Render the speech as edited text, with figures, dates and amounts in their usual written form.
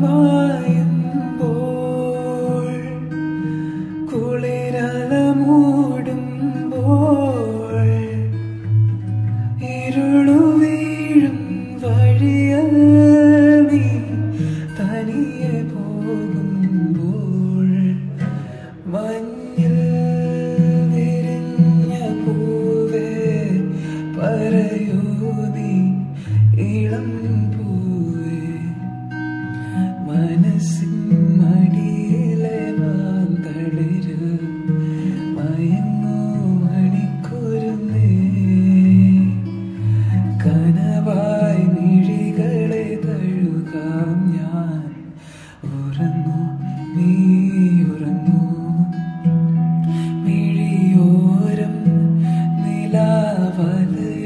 മായുമ്പോൾ കുളിരല മൂടുമ്പോൾ ഇരുളു വീഴും വഴിയിൽ നീ തനിയെ പോകുമ്പോൾ മഞ്ഞിൽ വിരിഞ്ഞ പൂവേ പറയൂ നീ ഇളം പൂവേ മനസ്സിൻ മടിയിലെ മാന്തളിരിൽ മയങ്ങൂ മണിക്കുരുന്നേ കനവായി മിഴികളെ തഴുകാം ഞാൻ ഉറങ്ങൂ നീ ഉറങ്ങൂ മിഴിയോരം നിലാവലയ